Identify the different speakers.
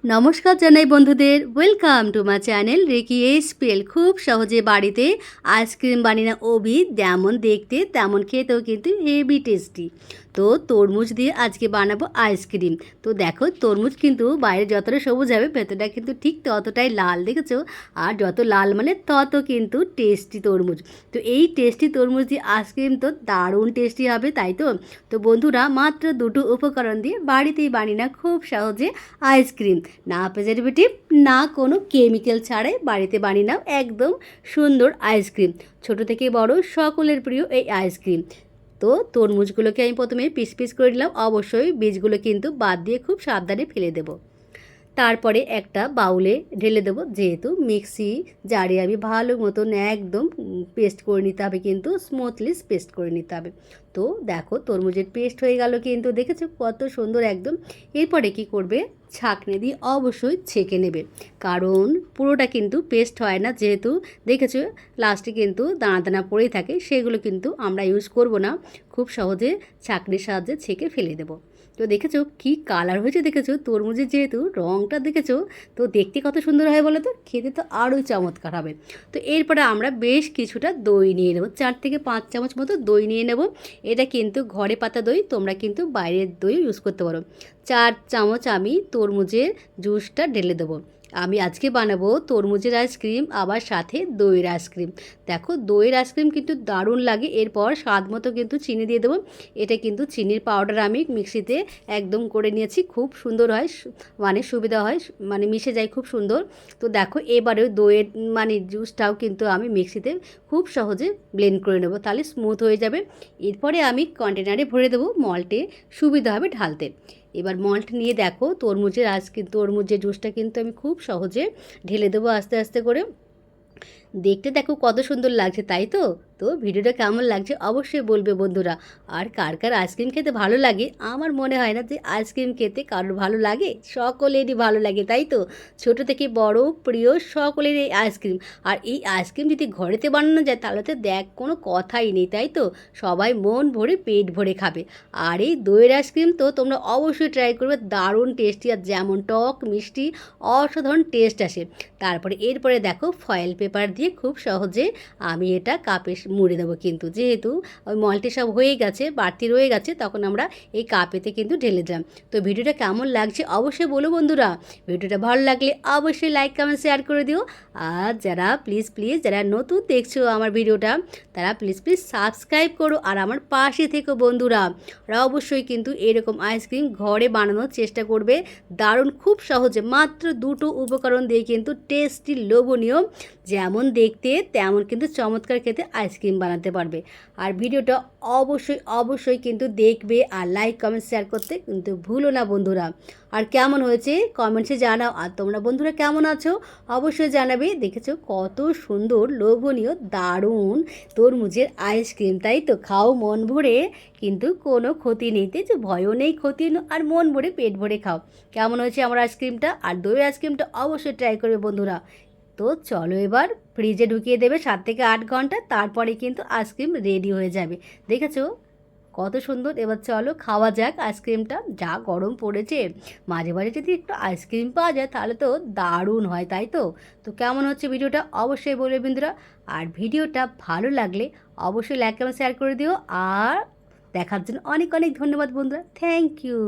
Speaker 1: নমস্কার জানাই বন্ধুদের, welcome to my channel Ricky SPL. খুব সহজে বাড়িতে আইসক্রিম বানিয়ে অভি যেমন দেখতে তেমন খেতেও কিন্তু হেভি টেস্টি। তো তরমুজ দিয়ে আজকে বানাবো আইসক্রিম। তো দেখো, তরমুজ কিন্তু বাইরে যতটা সবুজ হবে ভেতরটা কিন্তু ঠিক ততটাই লাল, দেখেছো? আর যত লাল মানে তত কিন্তু টেস্টি তরমুজ। তো এই টেস্টি তরমুজ দিয়ে আইসক্রিম তো দারুণ টেস্টি হবে, তাই তো? তো বন্ধুরা, মাত্র দুটো উপকরণ দিয়ে বাড়িতেই বানিয়ে না খুব সহজে আইসক্রিম। না প্রিজারভেটিভ, না কোনো কেমিক্যাল ছাড়াই বাড়িতে বানিয়ে নাও একদম সুন্দর আইসক্রিম। ছোট থেকে বড় সকলের প্রিয় এই আইসক্রিম। তো তরমুজগুলোকে আমি প্রথমে পিস পিস করে নিলাম, অবশ্যই বীজগুলো কিন্তু বাদ দিয়ে খুব সাবধানে ফেলে দেবো। তারপরে একটা বাউলে ঢেলে দেবো, যেহেতু মিক্সি জারে আমি ভালো মতন একদম পেস্ট করে নিতে হবে, কিন্তু স্মুথলি পেস্ট করে নিতে হবে। তো দেখো, তরমুজের পেস্ট হয়ে গেল, কিন্তু দেখেছো কত সুন্দর একদম। এরপরে কি করবে, ছাঁকনি দিয়ে অবশ্যই ছেঁকে নেবে, কারণ পুরোটা কিন্তু পেস্ট হয় না, যেহেতু দেখেছো লাস্টে কিন্তু দানা দানা পড়েই থাকে, সেগুলো কিন্তু আমরা ইউজ করব না, খুব সহজে ছাঁকনির সাহায্যে ছেঁকে ফেলে দেবো। তো দেখেছো কি কালার হয়েছে, দেখেছো তরমুজের যেহেতু রঙটা দেখেছো, তো দেখতে কত সুন্দর হয় বলো তো, খেতে তো আরোই চমৎকার হবে। তো এরপরে আমরা বেশ কিছুটা দই নিয়ে নেবো, 4 থেকে 5 চামচ মতো দই নিয়ে নেব। এটা কিন্তু ঘরে পাতা দই, তোমরা কিন্তু বাইরের দই ইউজ করতে পারো। 4 চামচ আমি তরমুজের জুসটা ঢেলে দেবো। আমি আজকে বানাবো তরমুজের আইসক্রিম, আবার সাথে দইয়ের আইসক্রিম। দেখো, দইয়ের আইসক্রিম কিন্তু দারুণ লাগে। এরপর স্বাদ মতো কিন্তু চিনি দিয়ে দেবো। এটা কিন্তু চিনির পাউডার আমি মিক্সিতে একদম করে নিয়েছি, খুব সুন্দর হয়, মানে সুবিধা হয়, মানে মিশে যায় খুব সুন্দর। তো দেখো, এবারে দইয়ের মানে জুসটাও কিন্তু আমি মিক্সিতে খুব সহজে ব্লেন্ড করে নেবো, তাহলে স্মুথ হয়ে যাবে। এরপরে আমি কন্টেনারে ভরে দেবো, মল্টে সুবিধা হবে ঢালতে। এবার মল্ট নিয়ে দেখো, তরমুজের জুসটা কিন্তু আমি খুব সহজে ঢেলে দেবো আস্তে আস্তে করে। দেখতে দেখো কত সুন্দর লাগছে, তাই তো? তো ভিডিওটা কেমন লাগছে অবশ্যই বলবে বন্ধুরা। আর কার কার আইসক্রিম খেতে ভালো লাগে, আমার মনে হয় না যে আইসক্রিম খেতে কারোর ভালো লাগে, সকলেরই ভালো লাগে, তাই তো? ছোট থেকে বড় প্রিয় সকলের এই আইসক্রিম। আর এই আইসক্রিম যদি ঘরেতে বানানো যায় তাহলে তো দেখ কোনো কথাই নেই, তাই তো? সবাই মন ভরে পেট ভরে খাবে। আর এই দইয়ের আইসক্রিম তো তোমরা অবশ্যই ট্রাই করবে, দারুণ টেস্টি, আর যেমন টক মিষ্টি অসাধারণ টেস্ট আসে। তারপরে এরপরে দেখো, ফয়েল পেপার দিয়ে খুব সহজে আমি এটা কাপে মুড়ে দেবো, কিন্তু যেহেতু ওই মলটি সব হয়ে গেছে, বাড়তি রয়ে গেছে, তখন আমরা এই কাপেতে কিন্তু ঢেলে দিলাম। তো ভিডিওটা কেমন লাগছে অবশ্যই বলো বন্ধুরা। ভিডিওটা ভালো লাগলে অবশ্যই লাইক কমেন্ট শেয়ার করে দিও। আর যারা প্লিজ যারা নতুন দেখছো আমার ভিডিওটা, তারা প্লিজ সাবস্ক্রাইব করো আর আমার পাশে থেকো বন্ধুরা। ওরা অবশ্যই কিন্তু এরকম আইসক্রিম ঘরে বানানোর চেষ্টা করবে, দারুণ খুব সহজে, মাত্র দুটো উপকরণ দিয়ে কিন্তু টেস্টি লোভনীয়, যেমন দেখতে তেমন কিন্তু চমৎকার খেতে আইসক্রিম বানাতে পারবে। আর ভিডিওটা অবশ্যই কিন্তু দেখবে, আর লাইক কমেন্ট শেয়ার করতে কিন্তু ভুলো না বন্ধুরা। আর কেমন হয়েছে কমেন্টসে জানাও। আর তোমরা বন্ধুরা কেমন আছো অবশ্যই জানাবে। দেখেছো কত সুন্দর লোভনীয় দারুণ তরমুজের আইসক্রিম, তাই তো? খাও মন ভরে, কিন্তু কোনো ক্ষতি নেই, তাই তো? ভয়ও নেই, ক্ষতি নেই, আর মন ভরে পেট ভরে খাও। কেমন হয়েছে আমার আইসক্রিমটা? আর দইয়ের আইসক্রিমটা অবশ্যই ট্রাই করবে বন্ধুরা। তো চলো, এবার ফ্রিজে ঢুকিয়ে দেবে 7 থেকে 8 ঘন্টা, তারপরে কিন্তু আইসক্রিম রেডি হয়ে যাবে। দেখেছো কত সুন্দর। এবার চলো খাওয়া যাক আইসক্রিমটা। যা গরম পড়েছে, মাঝে মাঝে যদি একটু আইসক্রিম পাওয়া যায় তাহলে তো দারুণ হয়, তাই তো? তো কেমন হচ্ছে ভিডিওটা অবশ্যই বলবে বন্ধুরা। আর ভিডিওটা ভালো লাগলে অবশ্যই লাইক কমেন্ট শেয়ার করে দিও। আর দেখার জন্য অনেক ধন্যবাদ বন্ধুরা, থ্যাংক ইউ।